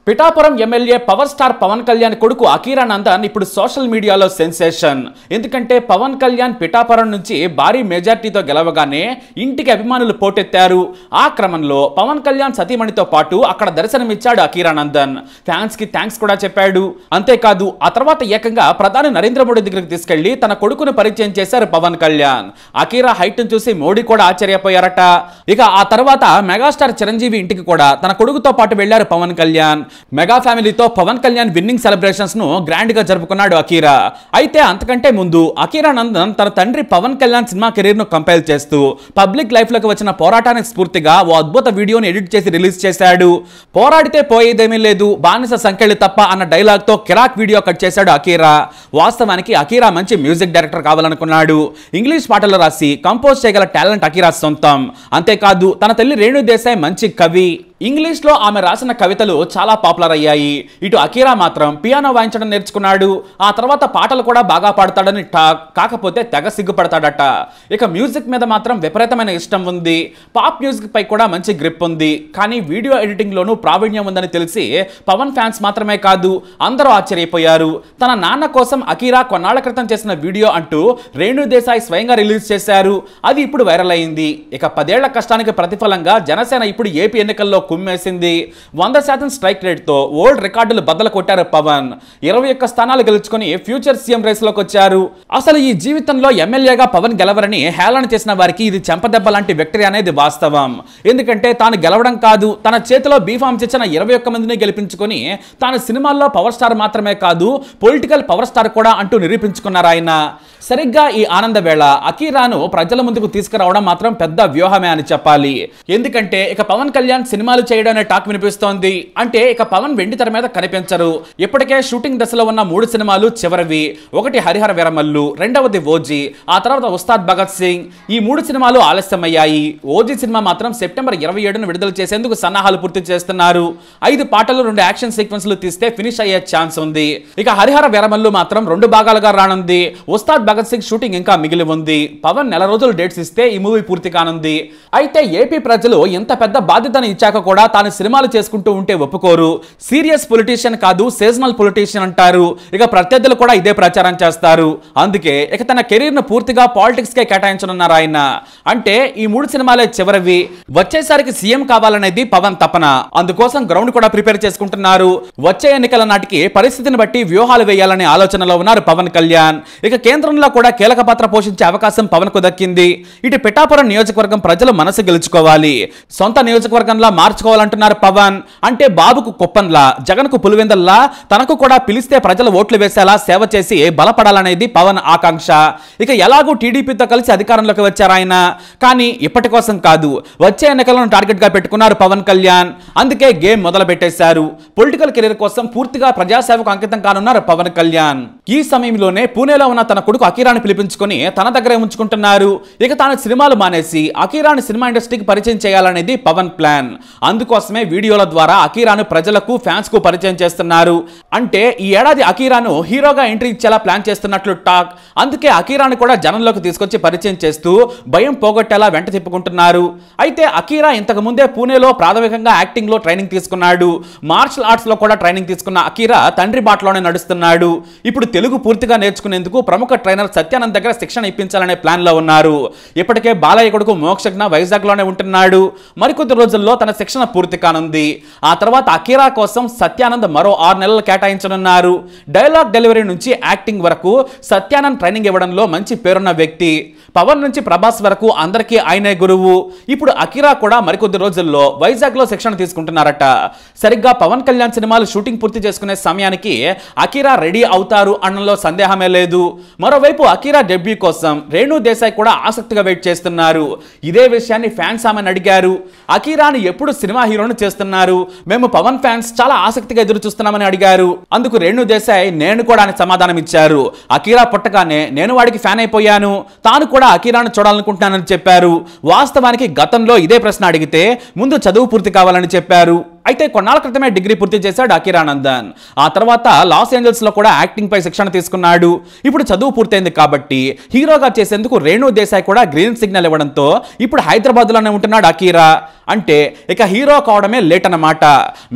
Pithapuram MLA power star Pawan Kalyan కొడుకు అకీరా నందన్ ఇప్పుడు social మీడియాలో సెన్సేషన్. ఎందుకంటే పవన్ కళ్యాణ్ పిఠాపురం నుంచి భారీ మెజార్టీతో గెలవగానే ఇంటికి అభిమానులు పోటెత్తారు. ఆ క్రమంలో పవన్ కళ్యాణ్ సతీమణితో పాటు అక్కడ దర్శనమిచ్చాడు అకీరా నందన్. ఫ్యాన్స్ కి థ్యాంక్స్ కూడా చెప్పాడు. అంతేకాదు ఆ తర్వాత ఏకంగా ప్రధాని నరేంద్ర మోడీ దగ్గరికి తీసుకెళ్లి తన కొడుకును పరిచయం చేశారు పవన్ కళ్యాణ్. అకీరా హైట్ ను చూసి మోడీ కూడా ఆశ్చర్యపోయారట. ఇక ఆ తర్వాత మెగాస్టార్ చిరంజీవి ఇంటికి కూడా తన కొడుకుతో పాటు వెళ్లారు పవన్ కళ్యాణ్. మెగా ఫ్యామిలీతో పవన్ కళ్యాణ్ విన్నింగ్ సెలబ్రేషన్స్ ను గ్రాండ్ గా జరుపుకున్నాడు అకీరా. అయితే అంతకంటే ముందు అకీరా నందన్ తన తండ్రి పవన్ కళ్యాణ్ సినిమా కెరీర్ ను కంపైల్ చేస్తూ పబ్లిక్ లైఫ్ లోకి వచ్చిన పోరాటానికి స్ఫూర్తిగా ఓ అద్భుత వీడియోని ఎడిట్ చేసి రిలీజ్ చేశాడు. పోరాడితే పోయేదేమీ లేదు, బానిస సంకెళ్ళు తప్ప అన్న డైలాగ్ తో కిరాక్ వీడియో కట్ చేశాడు అకీరా. వాస్తవానికి అకీరా మంచి మ్యూజిక్ డైరెక్టర్ కావాలనుకున్నాడు. ఇంగ్లీష్ పాటలు రాసి కంపోజ్ చేయగల టాలెంట్ అకీరా సొంతం. అంతేకాదు తన తల్లి రేణు దేశాయ్ మంచి కవి. ఇంగ్లీష్ లో ఆమె రాసిన కవితలు చాలా పాపులర్ అయ్యాయి. ఇటు అకీరా మాత్రం పియానో వాయించడం నేర్చుకున్నాడు. ఆ తర్వాత పాటలు కూడా బాగా పాడతాడని టాక్. కాకపోతే తెగ సిగ్గుపడతాడట. ఇక మ్యూజిక్ మీద మాత్రం విపరీతమైన ఇష్టం ఉంది. పాప్ మ్యూజిక్ పై కూడా మంచి గ్రిప్ ఉంది. కానీ వీడియో ఎడిటింగ్ లోనూ ప్రావీణ్యం ఉందని తెలిసి పవన్ ఫ్యాన్స్ మాత్రమే కాదు అందరూ ఆశ్చర్యపోయారు. తన నాన్న కోసం అకీరా కొన్నాళ్ల క్రితం చేసిన వీడియో అంటూ రేణు దేశాయ్ స్వయంగా రిలీజ్ చేశారు. అది ఇప్పుడు వైరల్ అయింది. ఇక 10 ఏళ్ల కష్టానికి ప్రతిఫలంగా జనసేన ఇప్పుడు ఏపీ ఎన్నికల్లో కుమ్మేసింది. 100% స్ట్రైక్ రేట్ తో ఓల్డ్ రికార్డులు బద్దలు కొట్టారు పవన్. 21 స్థానాలు గెలుచుకొని ఫ్యూచర్ సీఎం రేస్ లోకి వచ్చారు. అసలు ఈ జీవితంలో ఎమ్మెల్యేగా పవన్ గెలవరని హేళన చేసిన వారికి ఇది చెంపదెబ్బ లాంటి విక్టరీ అనేది వాస్తవం. ఎందుకంటే తాను గెలవడం కాదు, తన చేతిలో బీఫామ్స్ ఇచ్చిన 21 మందిని గెలిపించుకొని తాను సినిమాల్లో పవర్ స్టార్ మాత్రమే కాదు పొలిటికల్ పవర్ స్టార్ కూడా అంటూ నిరూపించుకున్నారు ఆయన. సరిగ్గా ఈ ఆనంద వేళ అకీరాను ప్రజల ముందుకు తీసుకురావడం మాత్రం పెద్ద వ్యూహమే అని చెప్పాలి. ఎందుకంటే ఇక పవన్ కళ్యాణ్ సినిమాలు చేయడం అనే టాక్ వినిపిస్తోంది. అంటే ఇక పవన్ వెండి తెర మీద కనిపించరు. ఇప్పటికే షూటింగ్ దశలో ఉన్న 3 సినిమాలు చివరివి. ఒకటి హరిహర వీరమల్లు, రెండవది ఓజీ, ఆ తర్వాత ఉస్తాద్ భగత్ సింగ్. ఈ 3 సినిమాలు ఆలస్యమయ్యాయి. ఓజీ సినిమా మాత్రం సెప్టెంబర్ 27న విడుదల చేసేందుకు సన్నాహాలు పూర్తి చేస్తున్నారు. 5 పాటలు 2 యాక్షన్ సీక్వెన్స్లు తీస్తే ఫినిష్ అయ్యే ఛాన్స్ ఉంది. ఇక హరిహర వీరమల్లు మాత్రం 2 భాగాలుగా రానుంది. ఉస్తాద్ భగత్ సింగ్ షూటింగ్ ఇంకా మిగిలి ఉంది. పవన్ నెల రోజులు డేట్స్ ఇస్తే ఈ మూవీ పూర్తి కానుంది. అయితే ఏపీ ప్రజలు ఇంత పెద్ద బాధ్యతను ఇచ్చాక కూడా తాను సినిమాలు చేసుకుంటూ ఉంటే ఒప్పుకోరు. సీరియస్ పొలిటీషియన్ కాదు, సీజనల్ పొలిటీషియన్ అంటారు. ఇక ప్రత్యర్థులు కూడా ఇదే ప్రచారం చేస్తారు. అందుకే ఇక తన కెరీర్ ను పూర్తిగా పాలిటిక్స్ కే కేటాయించనున్నారు ఆయన. అంటే ఈ 3 సినిమాలే చివరివి. వచ్చేసరికి సీఎం కావాలనేది పవన్ తపన. అందుకోసం గ్రౌండ్ కూడా ప్రిపేర్ చేసుకుంటున్నారు. వచ్చే ఎన్నికల నాటికి పరిస్థితిని బట్టి వ్యూహాలు వేయాలనే ఆలోచనలో ఉన్నారు పవన్ కళ్యాణ్. ఇక కేంద్రంలో కూడా కీలక పాత్ర పోషించే అవకాశం పవన్ కు దక్కింది. ఇటు పిఠాపురం నియోజకవర్గం ప్రజలు మనసు గెలుచుకోవాలి, సొంత నియోజకవర్గంలా మార్చుకోవాలంటున్నారు పవన్. అంటే బాబుకు కుప్పన్లా, జగన్ కు పులివెందల్లా తనకు కూడా పిలిస్తే ప్రజలు ఓట్లు వేసేలా సేవ చేసి బలపడాలనేది పవన్ ఆకాంక్ష. ఇక ఎలాగూ టీడీపీతో కలిసి అధికారంలోకి వచ్చారు ఆయన. కానీ ఇప్పటి కోసం కాదు, వచ్చే ఎన్నికలను టార్గెట్ గా పెట్టుకున్నారు పవన్ కళ్యాణ్. అందుకే గేమ్ మొదలు పెట్టేశారు. పొలిటికల్ కెరీర్ కోసం పూర్తిగా ప్రజాసేవకు అంకితం కానున్నారు పవన్ కళ్యాణ్. ఈ సమయంలోనే పూణేలో ఉన్న తన కొడుకు అకీరాని పిలిపించుకొని తన దగ్గరే ఉంచుకుంటున్నారు. ఇక తాను సినిమాలు మానేసి అకీరాని సినిమా ఇండస్ట్రీకి పరిచయం చేయాలనేది పవన్ ప్లాన్. అందుకోసమే వీడియోల ద్వారా అకీరాను ప్రజలకు, ఫ్యాన్స్ కు పరిచయం చేస్తున్నారు. అంటే ఈ ఏడాది అకీరాను హీరోగా ఎంట్రీ ఇచ్చేలా ప్లాన్ చేస్తున్నట్లు టాక్. అందుకే అకీరాను కూడా జనంలోకి తీసుకొచ్చి పరిచయం చేస్తూ భయం పోగొట్టేలా వెంట తిప్పుకుంటున్నారు. అయితే అకీరా ఇంతకు ముందే పూణేలో ప్రాథమికంగా యాక్టింగ్ లో ట్రైనింగ్ తీసుకున్నాడు. మార్షల్ ఆర్ట్స్ లో కూడా ట్రైనింగ్ తీసుకున్న అకీరా తండ్రి బాటలోనే నడుస్తున్నాడు. ఇప్పుడు తెలుగు పూర్తిగా నేర్చుకునేందుకు ప్రముఖ ట్రైనర్ సత్యానంద్ దగ్గర శిక్షణ ఇప్పించాలనే ప్లాన్ లో ఉన్నారు. ఇప్పటికే బాలయ్య కొడుకు మోక్షజ్ఞ వైజాగ్ లోనే ఉంటున్నాడు. మరికొద్ది రోజుల్లో తన శిక్షణ పూర్తి కానుంది. ఆ తర్వాత అకీరా కోసం సత్యానంద్ మరో 6 నెలలు కేటాయించనున్నారు. డైలాగ్ డెలివరీ నుంచి యాక్టింగ్ వరకు సత్యానంద్ ట్రైనింగ్ ఇవ్వడంలో మంచి పేరున్న వ్యక్తి. పవన్ నుంచి ప్రభాస్ వరకు అందరికీ ఆయనే గురువు. ఇప్పుడు అకీరా కూడా మరికొద్ది రోజుల్లో వైజాగ్ లో శిక్షణ తీసుకుంటున్నారట. సరిగ్గా పవన్ కళ్యాణ్ సినిమాలు షూటింగ్ పూర్తి చేసుకునే సమయానికి అకీరా రెడీ అవుతారు అనడంలో సందేహమే లేదు. మరోవైపు అకీరా డెబ్యూ కోసం రేణు దేశాయ్ కూడా ఆసక్తిగా వెయిట్ చేస్తున్నారు. ఇదే విషయాన్ని ఫ్యాన్స్ ఆమెను అడిగారు. అకీరాని ఎప్పుడు సినిమా హీరోను చేస్తున్నారు, మేము పవన్ ఫ్యాన్స్ చాలా ఆసక్తిగా ఎదురు చూస్తున్నామని అడిగారు. అందుకు రేణు దేశాయ్ నేను కూడా అని సమాధానం ఇచ్చారు. అకీరా పుట్టగానే నేను వాడికి ఫ్యాన్ అయిపోయాను, తాను కూడా అకీరాను చూడాలనుకుంటున్నానని చెప్పారు. వాస్తవానికి గతంలో ఇదే ప్రశ్న అడిగితే ముందు చదువు పూర్తి కావాలని చెప్పారు. అయితే కొన్నాళ్ళ క్రితమే డిగ్రీ పూర్తి చేశాడు అకీరా నందన్. ఆ తర్వాత లాస్ ఏంజల్స్ లో కూడా యాక్టింగ్ పై శిక్షణ తీసుకున్నాడు. ఇప్పుడు చదువు పూర్తయింది కాబట్టి హీరోగా చేసేందుకు రేణు దేశాయ్ కూడా గ్రీన్ సిగ్నల్ ఇవ్వడంతో ఇప్పుడు హైదరాబాద్ లోనే ఉంటున్నాడు అకీరా. అంటే ఇక హీరో కావడమే లేట్ అన్నమాట.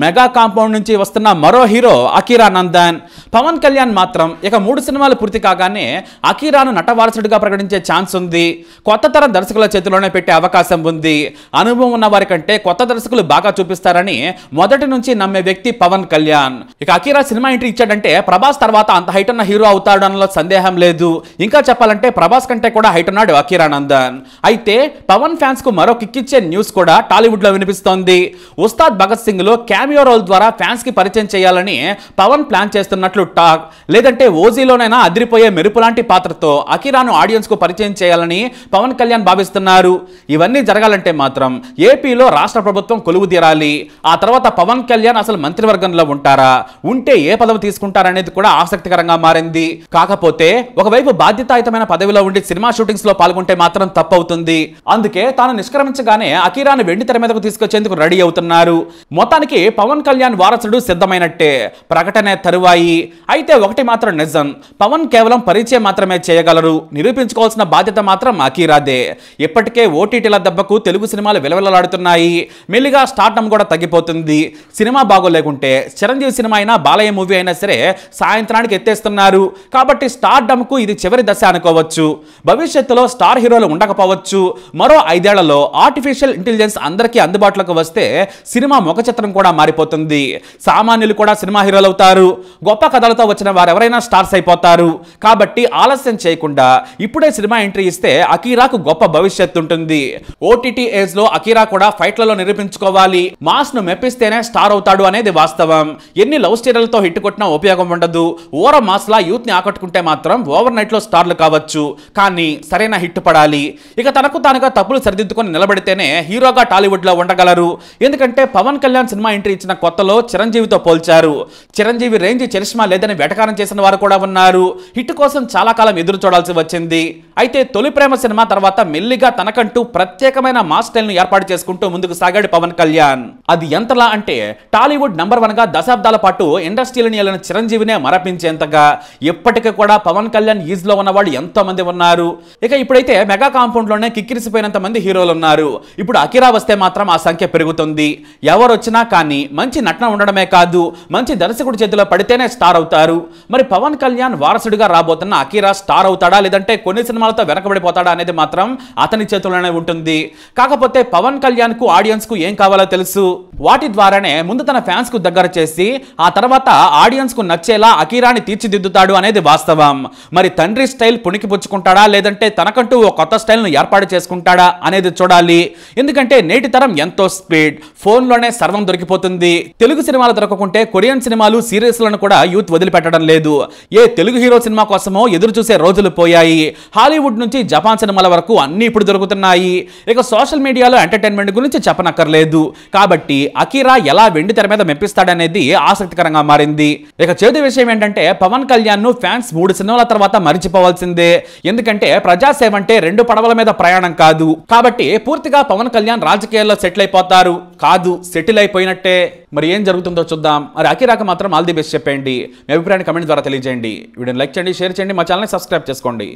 మెగా కాంపౌండ్ నుంచి వస్తున్న మరో హీరో అకీరా నందన్. పవన్ కళ్యాణ్ మాత్రం ఇక 3 సినిమాలు పూర్తి కాగానే అకీరాను నటవారసుడిగా ప్రకటించే ఛాన్స్ ఉంది. కొత్త తరం దర్శకుల చేతిలోనే పెట్టే అవకాశం ఉంది. అనుభవం ఉన్న వారి కంటే కొత్త దర్శకులు బాగా చూపిస్తారని మొదటి నుంచి నమ్మే వ్యక్తి పవన్ కళ్యాణ్. ఇక అకీరా సినిమా ఎంట్రీ ఇచ్చాడంటే ప్రభాస్ తర్వాత అంత హైట్ ఉన్న హీరో అవుతాడు అనలో సందేహం లేదు. ఇంకా చెప్పాలంటే ప్రభాస్ కంటే కూడా హైట్ ఉన్నాడు అకీరా నందన్. అయితే పవన్ ఫ్యాన్స్ కు మరో కిక్కిచ్చే న్యూస్ కూడా టాలీవుడ్ లో వినిపిస్తోంది. ఉస్తాద్ భగత్ సింగ్ లో క్యామియో రోల్ ద్వారా ఫ్యాన్స్ కి పరిచయం చేయాలని పవన్ ప్లాన్ చేస్తున్నట్లు టాక్. లేదంటే ఓజీలోనైనా అదిరిపోయే మెరుపు లాంటి పాత్రతో అకీరాను ఆడియన్స్ కు పరిచయం చేయాలని పవన్ కళ్యాణ్ భావిస్తున్నారు. ఇవన్నీ జరగాలంటే మాత్రం ఏపీలో రాష్ట్ర ప్రభుత్వం కొలువు తీరాలి. ఆ తర్వాత పవన్ కళ్యాణ్ అసలు మంత్రివర్గంలో ఉంటారా, ఉంటే ఏ పదవి తీసుకుంటారనేది కూడా ఆసక్తికరంగా మారింది. కాకపోతే ఒకవైపు బాధ్యతాయుతమైన పదవిలో ఉండి సినిమా షూటింగ్స్ లో పాల్గొంటే మాత్రం తప్పవుతుంది. అందుకే తాను నిష్క్రమించగానే అకీరాను వెండి తెర మీదకు తీసుకొచ్చేందుకు రెడీ అవుతున్నారు. మొత్తానికి పవన్ కళ్యాణ్ వారసుడు సిద్ధమైనట్టే. ప్రకటన తరువాయి. అయితే ఒకటి మాత్రం నిజం, పవన్ కేవలం పరిచయం మాత్రమే చేయగలరు. నిరూపించుకోవాల్సిన బాధ్యత మాత్రం అకీరాదే. ఇప్పటికే ఓటీటీల దెబ్బకు తెలుగు సినిమాలు విలవిలలాడుతున్నాయి. మెల్లిగా స్టార్డమ్ కూడా తగ్గిపోతుంది. సినిమా బాగోలేకుంటే చిరంజీవి సినిమా అయినా బాలయ్య మూవీ అయినా సరే సాయంత్రానికి ఎత్తేస్తున్నారు. కాబట్టి స్టార్డమ్ కు ఇది చివరి దశ అనుకోవచ్చు. భవిష్యత్తులో స్టార్ హీరోలు ఉండకపోవచ్చు. మరో 5 ఏళ్లలో ఆర్టిఫిషియల్ ఇంటెలిజెన్స్ అందరికీ అందుబాటులోకి వస్తే సినిమా ముఖ చిత్రం కూడా మారిపోతుంది. సామాన్యులు కూడా సినిమా హీరోలు అవుతారు. గొప్ప కథలతో వచ్చిన వారెవరైనా స్టార్స్ అయిపోతారు. కాబట్టి ఆలస్యం చేయకుండా ఇప్పుడే సినిమా ఎంట్రీ ఇస్తే అకీరాకు గొప్ప భవిష్యత్తు ఉంటుంది. ఓటీటీ ఏజ్ లో అకీరా కూడా ఫైట్లలో నిరూపించుకోవాలి. మాస్ ను మెప్పిస్తేనే స్టార్ అవుతాడు అనేది వాస్తవం. ఎన్ని లవ్ స్టోరీలతో హిట్ కొట్టినా ఉపయోగం ఉండదు. ఓర మాస్ లా యూత్ ని ఆకట్టుకుంటే మాత్రం ఓవర్ నైట్ లో స్టార్లు కావచ్చు. కానీ సరైన హిట్ పడాలి. ఇక తనకు తానుగా తప్పులు సరిదిద్దుకొని నిలబడితేనే హీరోగా టాలీవుడ్ లో ఉండగలరు. ఎందుకంటే పవన్ కళ్యాణ్ సినిమా ఎంట్రీ ఇచ్చిన కొత్తలో చిరంజీవితో పోల్చారు. చిరంజీవి రేంజ్ చరిష్మా లేదని వెటకారం చేసిన వారు కూడా ఉన్నారు. హిట్ కోసం చాలా కాలం ఎదురు చూడాల్సి వచ్చింది. అయితే తొలి ప్రేమ సినిమా తర్వాత మెల్లిగా తనకంటూ ప్రత్యేకమైన మాస్ స్టైల్ ను ఏర్పాటు చేసుకుంటూ ముందుకు సాగాడు పవన్ కళ్యాణ్. అది ఎంతలా అంటే టాలీవుడ్ నంబర్ 1 గా దశాబ్దాల పాటు ఇండస్ట్రీని ఏలిన చిరంజీవినే మరపించేంతగా ఇప్పటికీ కూడా పవన్ కళ్యాణ్ ఈజ్ లో ఉన్న వాళ్ళు ఎంతో మంది ఉన్నారు. ఇక ఇప్పుడైతే మెగా కాంపౌండ్ లోనే కిక్కిరిసిపోయినంత మంది హీరోలు ఉన్నారు. ఇప్పుడు అకీరా వస్తే మాత్రం ఆ సంఖ్య పెరుగుతుంది. ఎవరు వచ్చినా కానీ మంచి నటన ఉండడమే కాదు, మంచి దర్శకుడి చేతిలో పడితేనే స్టార్ అవుతారు. మరి పవన్ కళ్యాణ్ వారసుడిగా రాబోతున్న అకీరా స్టార్ అవుతాడా లేదంటే కొన్ని సినిమాలతో వెనకబడిపోతాడా అనేది మాత్రం అతని చేతుల్లోనే ఉంటుంది. కాకపోతే పవన్ కళ్యాణ్ కు ఆడియన్స్ కు ఏం కావాలో తెలుసు. వాటి ద్వారానే ముందు తన ఫ్యాన్స్ కు దగ్గర చేసి ఆ తర్వాత ఆడియన్స్ కు నచ్చేలా అకీరాని తీర్చిదిద్దుతాడు అనేది వాస్తవం. మరి తండ్రి స్టైల్ పుణికి పుచ్చుకుంటాడా లేదంటే తనకంటూ ఓ కొత్త స్టైల్ ను ఏర్పాటు చేసుకుంటాడా అనేది చూడాలి. ఎందుకంటే నేటి తరం ఎంతో స్పీడ్, ఫోన్ లోనే సర్వం దొరికిపోతుంది. తెలుగు సినిమాలు దొరకకుంటే కొరియన్ సినిమాలు సీరియస్లను కూడా యూత్ వదిలిపెట్టడం లేదు. ఏ తెలుగు హీరో సినిమా కోసమో ఎదురు చూసే రోజులు పోయాయి. హాలీవుడ్ నుంచి జపాన్ సినిమాల వరకు అన్ని ఇప్పుడు దొరుకుతున్నాయి. ఇక సోషల్ మీడియాలో ఎంటర్టైన్మెంట్ గురించి చెప్పనక్కర్లేదు. కాబట్టి అకీరా ఎలా వెండి తెర మీద మెప్పిస్తాడనేది ఆసక్తికరంగా మారింది. ఇక చేదు విషయం ఏంటంటే పవన్ కళ్యాణ్ ను ఫ్యాన్స్ 3 సినిమాల తర్వాత మరిచిపోవాల్సిందే. ఎందుకంటే ప్రజాసేవ అంటే 2 పడవల మీద ప్రయాణం కాదు. కాబట్టి పూర్తిగా పవన్ కళ్యాణ్ రాజకీయాల్లో సెటిల్ అయిపోతారు కాదు, సెటిల్ అయిపోయినట్టే. మరి ఏం జరుగుతుందో చూద్దాం. మరి అకీరాకి మాత్రం ఆల్ ది బెస్ట్ చెప్పండి. మీ అభిప్రాయాన్ని కమెంట్ ద్వారా తెలియజేయండి. వీడియోని లైక్ చేయండి, షేర్ చేయండి, మా ఛానల్ని సబ్స్క్రైబ్ చేసుకోండి.